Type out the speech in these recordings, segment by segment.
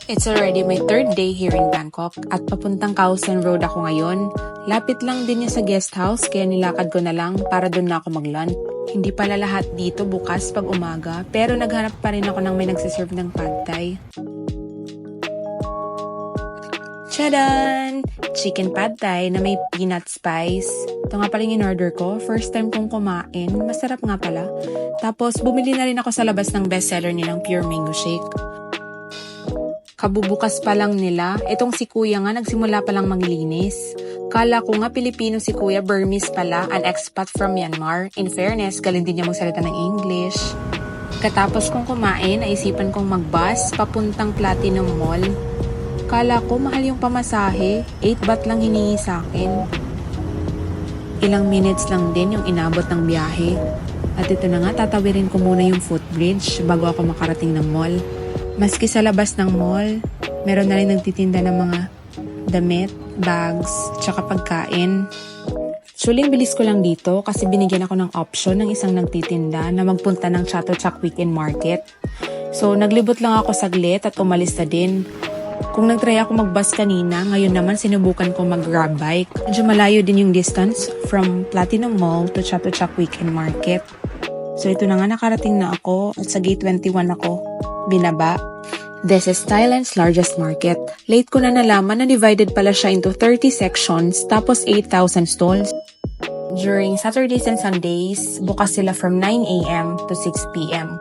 It's already my third day here in Bangkok at papuntang Khao Road ako ngayon. Lapit lang din niya sa guest house kaya nilakad ko na lang para doon na ako mag-lunch. Hindi pala lahat dito bukas pag umaga pero naghanap pa rin ako ng may nagsiserve ng pad thai. Tchadan! Chicken pad thai na may peanut spice. Ito nga pala yung in-order ko. First time kong kumain. Masarap nga pala. Tapos bumili na rin ako sa labas ng bestseller nilang Pure Mango Shake. Kabubukas pa lang nila, itong si kuya nga nagsimula pa lang maglinis. Kala ko nga Pilipino si kuya, Burmese pala, an expat from Myanmar. In fairness, galing din niya magsalita ng English. Katapos kong kumain, naisipan kong mag-bus papuntang Platinum Mall. Kala ko mahal yung pamasahe, 8 baht lang hiningi sa akin. Ilang minutes lang din yung inabot ng biyahe. At ito na nga, tatawirin ko muna yung footbridge bago ako makarating ng mall. Maski sa labas ng mall, meron na rin nagtitinda ng mga damit, bags, tsaka pagkain. Suling bilis ko lang dito kasi binigyan ako ng option ng isang nagtitinda na magpunta ng Chatuchak Weekend Market. So naglibot lang ako saglit at umalis na din. Kung nagtry ako mag-bus kanina, ngayon naman sinubukan ko mag-grab bike. Medyo malayo din yung distance from Platinum Mall to Chatuchak Weekend Market. So ito na nga, nakarating na ako at sa gate 21 ako binaba. This is Thailand's largest market. Late ko na nalaman na divided pala siya into 30 sections tapos 8,000 stalls. During Saturdays and Sundays, bukas sila from 9 a.m. to 6 p.m.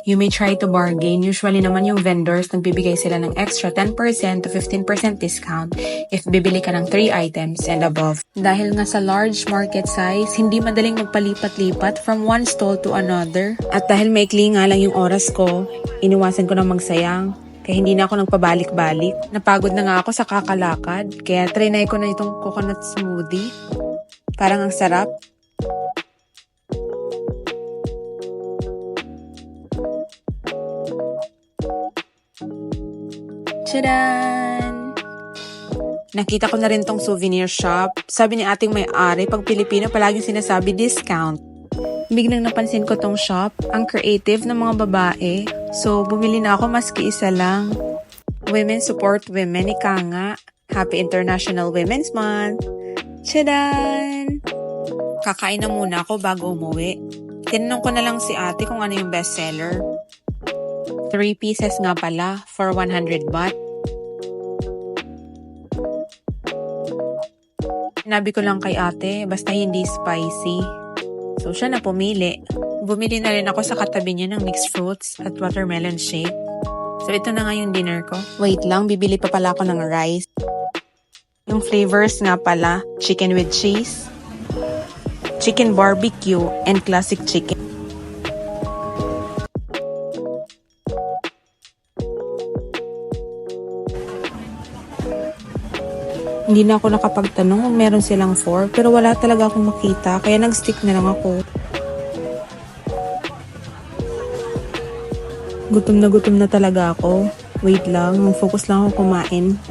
You may try to bargain. Usually naman yung vendors nagbibigay sila ng extra 10% to 15% discount if bibili ka ng 3 items and above. Dahil nga sa large market size, hindi madaling magpalipat-lipat from one stall to another. At dahil maikli nga lang yung oras ko, iniwasan ko na magsayang. Kaya hindi na ako nagpabalik-balik. Napagod na nga ako sa kakalakad. Kaya trinay ko na itong coconut smoothie. Parang ang sarap. Tchadan! Nakita ko na rin tong souvenir shop. Sabi ni ating may-ari, pag Pilipino palaging sinasabi discount. Biglang napansin ko tong shop. Ang creative ng mga babae. So, bumili na ako maski isa lang. Women support women, ika nga. Happy International Women's Month! Tchadan! Kakain na muna ako bago umuwi. Tinanong ko na lang si ate kung ano yung bestseller. 3 pieces nga pala for 100 baht. Sinabi ko lang kay ate, basta hindi spicy. So siya na pumili. Bumili na rin ako sa katabi niya ng mixed fruits at watermelon shake. So ito na nga yung dinner ko. Wait lang, bibili pa pala ako ng rice. Yung flavors nga pala, chicken with cheese, chicken barbecue, and classic chicken. Hindi na ako nakapagtanong kung meron silang fork, pero wala talaga akong makita, kaya nag-stick na lang ako. Gutom na talaga ako. Wait lang, focus lang ako kumain.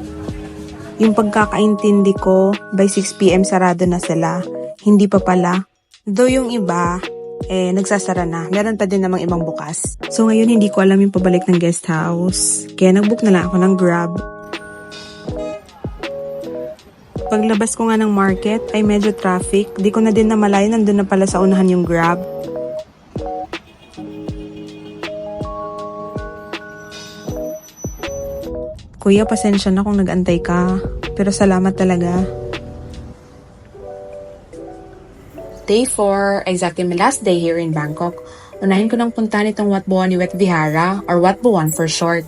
Yung pagkakaintindi ko, by 6 p.m. sarado na sila. Hindi pa pala. Though yung iba, nagsasara na. Meron pa din namang ibang bukas. So ngayon hindi ko alam yung pabalik ng guest house. Kaya nag-book na lang ako ng Grab. Paglabas ko nga ng market ay medyo traffic. Di ko na din namalayan, nandun na pala sa unahan yung Grab. Kuya, pasensya na kung nag-antay ka. Pero salamat talaga. Day 4, exactly my last day here in Bangkok. Unahin ko nang puntahan itong Wat Buwaniwet Vihara or Wat Buwan for short.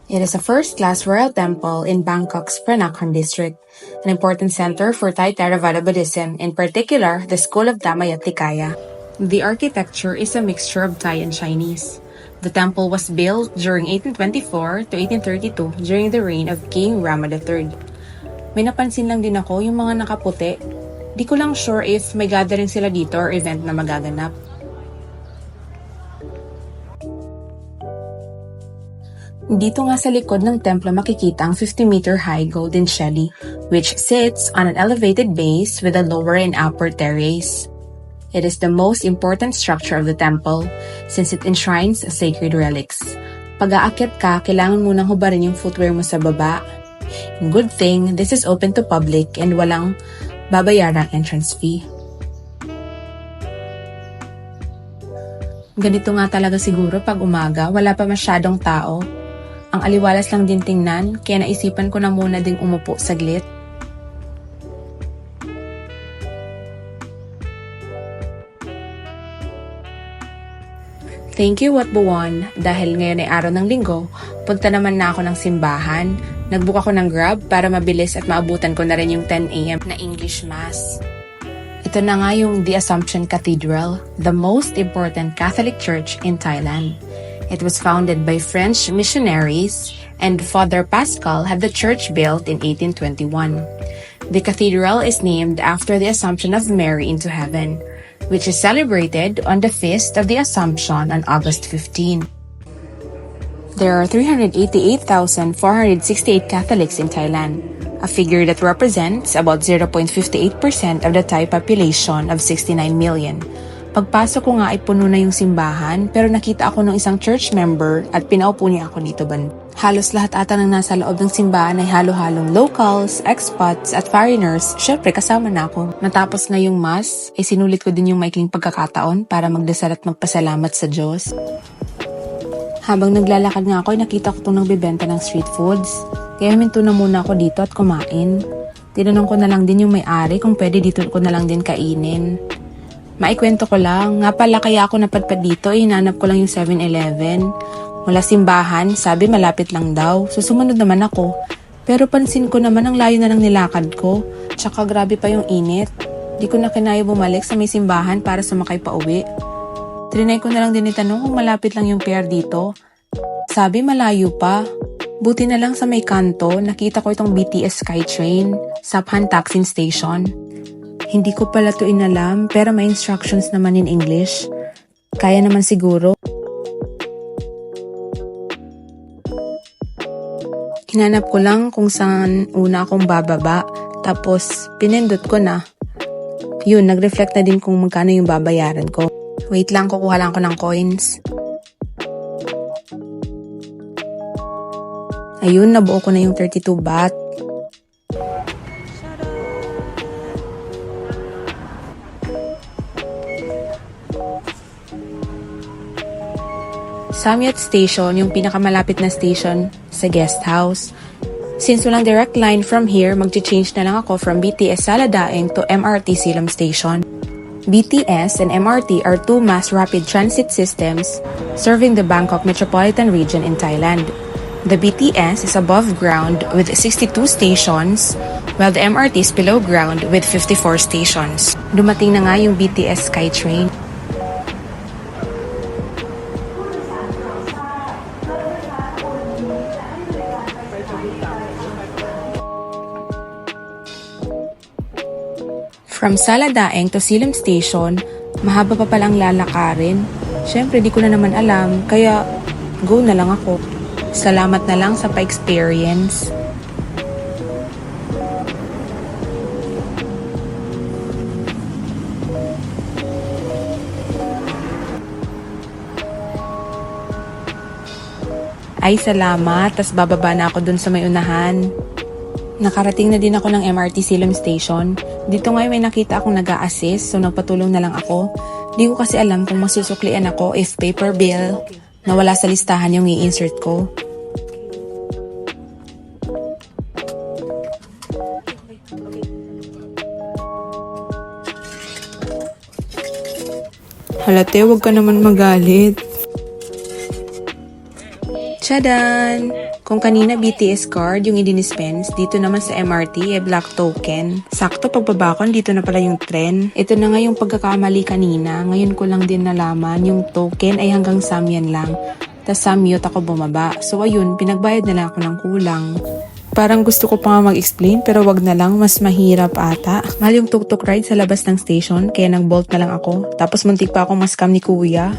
It is a first-class royal temple in Bangkok's Peranakan district, an important center for Thai Theravada Buddhism, in particular the school of Dhammayat Nikaya. The architecture is a mixture of Thai and Chinese. The temple was built during 1824 to 1832 during the reign of King Rama III. May napansin lang din ako yung mga nakaputi. Di ko lang sure if may gathering sila dito or event na magaganap. Dito nga sa likod ng templo makikita ang 50-meter high golden shelly, which sits on an elevated base with a lower and upper terrace. It is the most important structure of the temple since it enshrines sacred relics. Pag-aakyat ka, kailangan munang hubarin yung footwear mo sa baba. Good thing, this is open to public and walang babayarang entrance fee. Ganito nga talaga siguro pag umaga, wala pa masyadong tao. Ang aliwalas lang din tingnan, kaya naisipan ko na muna ding umupo saglit. Thank you, Watbuwan. Dahil ngayon ay araw ng linggo, punta naman na ako ng simbahan. Nagbook ako ng Grab para mabilis at maabutan ko na rin yung 10 a.m. na English Mass. Ito na nga yung The Assumption Cathedral, the most important Catholic church in Thailand. It was founded by French missionaries, and Father Pascal had the church built in 1821. The cathedral is named after the Assumption of Mary into heaven, which is celebrated on the Feast of the Assumption on August 15. There are 388,468 Catholics in Thailand, a figure that represents about 0.58% of the Thai population of 69 million. Pagpasok ko nga ay puno na yung simbahan, pero nakita ako ng isang church member at pinaupo niya ako dito banda. Halos lahat ata ng nasa loob ng simbahan ay halo-halong locals, expats at foreigners. Syempre kasama na ako. Natapos na yung mass, ay sinulit ko din yung maikling pagkakataon para magdasal at magpasalamat sa Diyos. Habang naglalakad nga ako ay nakita ko itong nagbebenta ng street foods. Kaya huminto na muna ako dito at kumain. Tinanong ko na lang din yung may-ari kung pwede dito ko na lang din kainin. Maikwento ko lang, nga pala kaya ako napadpad dito, hinanap ko lang yung 7-Eleven. Mula simbahan, sabi malapit lang daw, so sumunod naman ako. Pero pansin ko naman ang layo na ng nilakad ko, tsaka grabe pa yung init. Di ko na kinaya bumalik sa may simbahan para sumakay pa uwi. Trinay ko na lang din itanong kung malapit lang yung pier dito. Sabi malayo pa. Buti na lang sa may kanto, nakita ko itong BTS Skytrain, Saphan Taksin Station. Hindi ko pala to inalam, pero may instructions naman in English. Kaya naman siguro. Hinanap ko lang kung saan una akong bababa, tapos pinindot ko na. Yun, nag-reflect na din kung magkano yung babayaran ko. Wait lang, kukuha lang ko ng coins. Ayun, nabuo ko na yung 32 baht. Samyat Station, yung pinakamalapit na station sa guest house. Since walang direct line from here, mag-change na lang ako from BTS Saladaeng to MRT Silam Station. BTS and MRT are two mass rapid transit systems serving the Bangkok metropolitan region in Thailand. The BTS is above ground with 62 stations, while the MRT is below ground with 54 stations. Dumating na nga yung BTS Skytrain. From Saladaeng to Silam Station, mahaba pa palang lalakarin. Syempre, di ko na naman alam, kaya go na lang ako. Salamat na lang sa pa-experience. Ay, salamat. Tas bababa na ako dun sa may unahan. Nakarating na din ako ng MRT Silam Station. Dito ngayon may nakita akong nag-a-assist, so nagpatulong na lang ako. Di ko kasi alam kung masusuklian ako if paper bill na wala sa listahan yung i-insert ko. Halate, wag ka naman magalit. Tchadan! Kung kanina BTS card yung i-dispense, dito naman sa MRT black token. Sakto pagbaba ko, dito na pala yung tren. Ito na nga yung pagkakamali kanina. Ngayon ko lang din nalaman yung token ay hanggang Samyan lang. Tas Samyot ako bumaba. So ayun, pinagbayad na lang ako ng kulang. Parang gusto ko pa nga mag-explain pero wag na lang, mas mahirap ata. Mahal yung tuk-tuk ride sa labas ng station kaya nag-bolt na lang ako. Tapos muntik pa akong mascam ni kuya.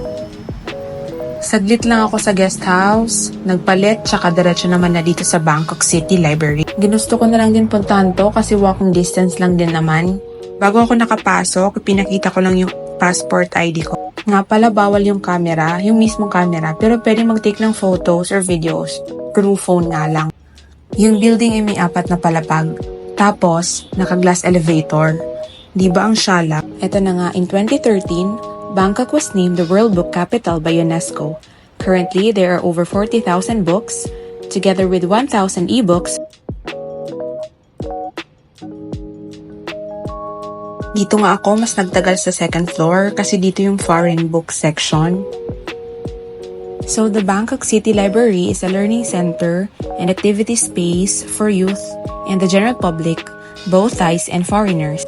Saglit lang ako sa guest house, nagpalit, tsaka diretso naman na dito sa Bangkok City Library. Ginusto ko na lang din puntahan to kasi walking distance lang din naman. Bago ako nakapasok, pinakita ko lang yung passport ID ko. Nga pala bawal yung camera, yung mismong camera, pero pwede mag-take ng photos or videos through phone nga lang. Yung building ay may 4 na palapag. Tapos, naka-glass elevator. Di ba ang syala? Ito na nga, in 2013, Bangkok was named the World Book Capital by UNESCO. Currently, there are over 40,000 books, together with 1,000 ebooks. Dito nga ako mas nagtagal sa second floor kasi dito yung foreign book section. So the Bangkok City Library is a learning center and activity space for youth and the general public, both Thais and foreigners.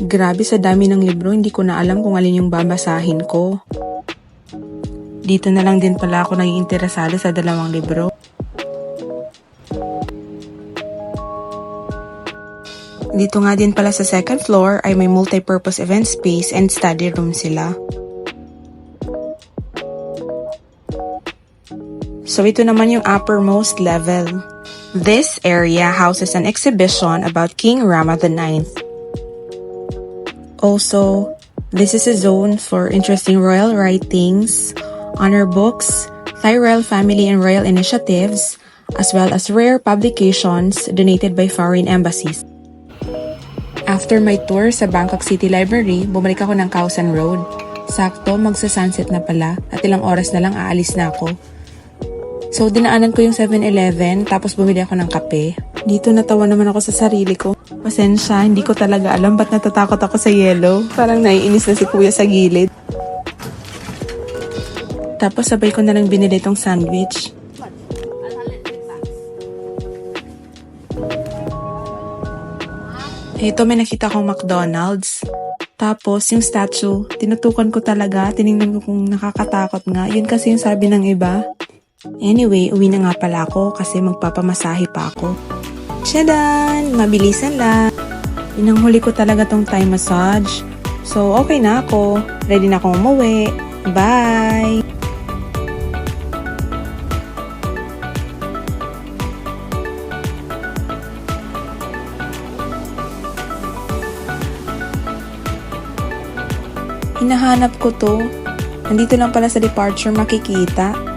Grabe sa dami ng libro, hindi ko na alam kung alin yung babasahin ko. Dito na lang din pala ako naging interesado sa 2 libro. Dito nga din pala sa second floor ay may multi-purpose event space and study room sila. So ito naman yung uppermost level. This area houses an exhibition about King Rama IX. Also, this is a zone for interesting royal writings, honor books, Thai royal family and royal initiatives, as well as rare publications donated by foreign embassies. After my tour sa Bangkok City Library, bumalik ako ng Khao San Road. Sakto, magsa-sunset na pala at ilang oras na lang aalis na ako. So, dinaanan ko yung 7-Eleven tapos bumili ako ng kape. Dito natawa naman ako sa sarili ko. Pasensya, hindi ko talaga alam ba't natatakot ako sa yellow. Parang naiinis na si kuya sa gilid. Tapos sabay ko na lang binili itong sandwich. Ito may nakita akong McDonald's. Tapos yung statue, tinutukan ko talaga. Tinignan ko kung nakakatakot nga. Yun kasi yung sabi ng iba. Anyway, uwi na nga pala ako kasi magpapamasahe pa ako. Tchadan! Mabilisan lang. Inanghuli ko talaga tong Thai massage. So, okay na ako. Ready na akong umuwi. Bye! Hinahanap ko to. Nandito lang pala sa departure makikita.